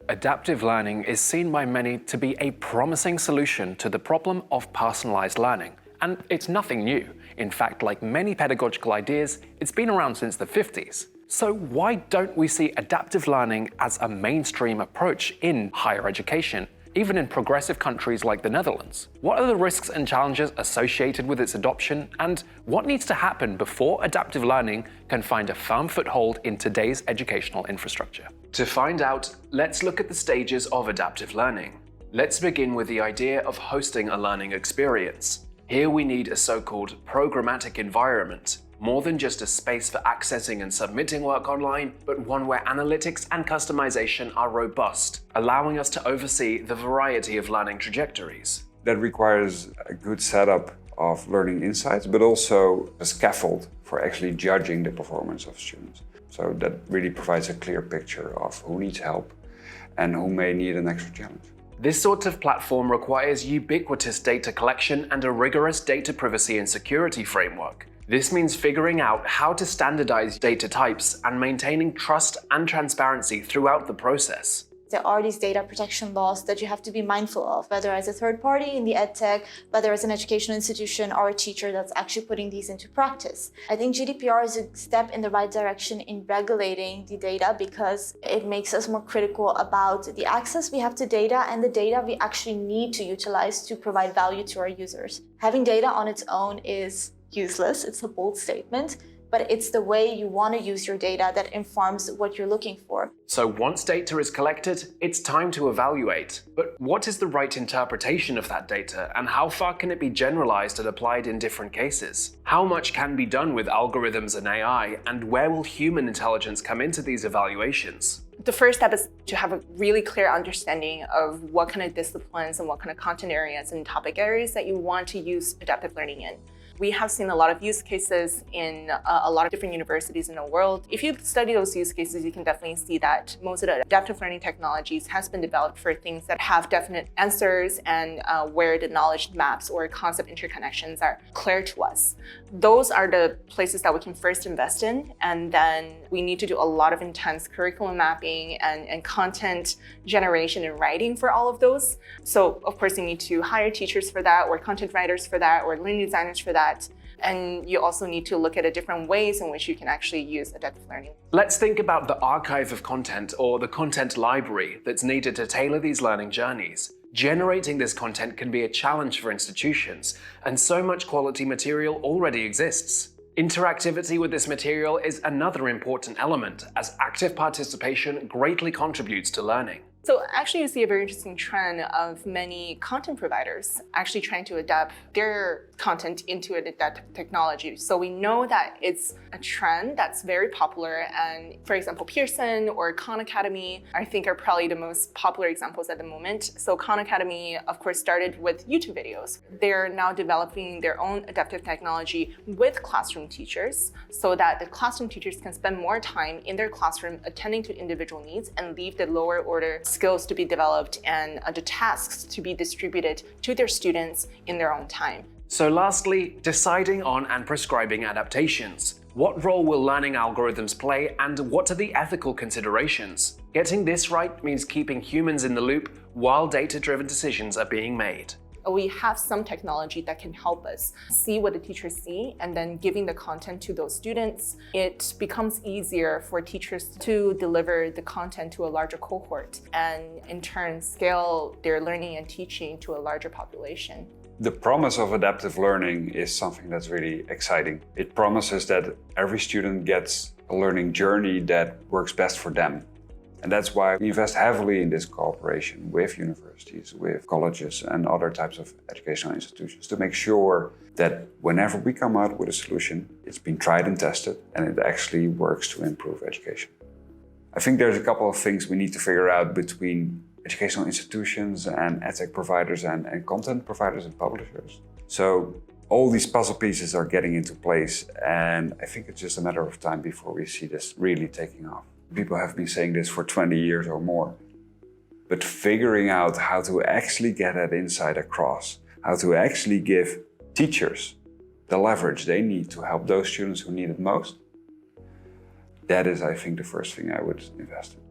Adaptive learning is seen by many to be a promising solution to the problem of personalized learning. And it's nothing new. In fact, like many pedagogical ideas, it's been around since the 50s. So why don't we see adaptive learning as a mainstream approach in higher education, even in progressive countries like the Netherlands? What are the risks and challenges associated with its adoption, and what needs to happen before adaptive learning can find a firm foothold in today's educational infrastructure? To find out, let's look at the stages of adaptive learning. Let's begin with the idea of hosting a learning experience. Here we need a so-called programmatic environment, more than just a space for accessing and submitting work online, but one where analytics and customization are robust, allowing us to oversee the variety of learning trajectories. That requires a good setup of learning insights, but also a scaffold for actually judging the performance of students. So that really provides a clear picture of who needs help and who may need an extra challenge. This sort of platform requires ubiquitous data collection and a rigorous data privacy and security framework. This means figuring out how to standardize data types and maintaining trust and transparency throughout the process. There are these data protection laws that you have to be mindful of, whether as a third party in the edtech, whether as an educational institution or a teacher that's actually putting these into practice. I think GDPR is a step in the right direction in regulating the data because it makes us more critical about the access we have to data and the data we actually need to utilize to provide value to our users. Having data on its own is useless, it's a bold statement, but it's the way you want to use your data that informs what you're looking for. So once data is collected, it's time to evaluate. But what is the right interpretation of that data, and how far can it be generalized and applied in different cases? How much can be done with algorithms and AI, and where will human intelligence come into these evaluations? The first step is to have a really clear understanding of what kind of disciplines and what kind of content areas and topic areas that you want to use adaptive learning in. We have seen a lot of use cases in a lot of different universities in the world. If you study those use cases, you can definitely see that most of the adaptive learning technologies has been developed for things that have definite answers and where the knowledge maps or concept interconnections are clear to us. Those are the places that we can first invest in, and then we need to do a lot of intense curriculum mapping and content generation and writing for all of those. So of course you need to hire teachers for that, or content writers for that, or learning designers for that. And you also need to look at the different ways in which you can actually use adaptive learning. Let's think about the archive of content or the content library that's needed to tailor these learning journeys. Generating this content can be a challenge for institutions, and so much quality material already exists. Interactivity with this material is another important element, as active participation greatly contributes to learning. So actually you see a very interesting trend of many content providers actually trying to adapt their content into an adaptive technology. So we know that it's a trend that's very popular, and for example, Pearson or Khan Academy, I think are probably the most popular examples at the moment. So Khan Academy, of course, started with YouTube videos. They're now developing their own adaptive technology with classroom teachers so that the classroom teachers can spend more time in their classroom attending to individual needs and leave the lower order skills to be developed and the tasks to be distributed to their students in their own time. So lastly, deciding on and prescribing adaptations. What role will learning algorithms play, and what are the ethical considerations? Getting this right means keeping humans in the loop while data-driven decisions are being made. We have some technology that can help us see what the teachers see, and then giving the content to those students, it becomes easier for teachers to deliver the content to a larger cohort and in turn scale their learning and teaching to a larger population. The promise of adaptive learning is something that's really exciting. It promises that every student gets a learning journey that works best for them. And that's why we invest heavily in this cooperation with universities, with colleges and other types of educational institutions to make sure that whenever we come out with a solution, it's been tried and tested and it actually works to improve education. I think there's a couple of things we need to figure out between educational institutions and edtech providers and content providers and publishers. So all these puzzle pieces are getting into place, and I think it's just a matter of time before we see this really taking off. People have been saying this for 20 years or more. But figuring out how to actually get that insight across, how to actually give teachers the leverage they need to help those students who need it most, that is, I think, the first thing I would invest in.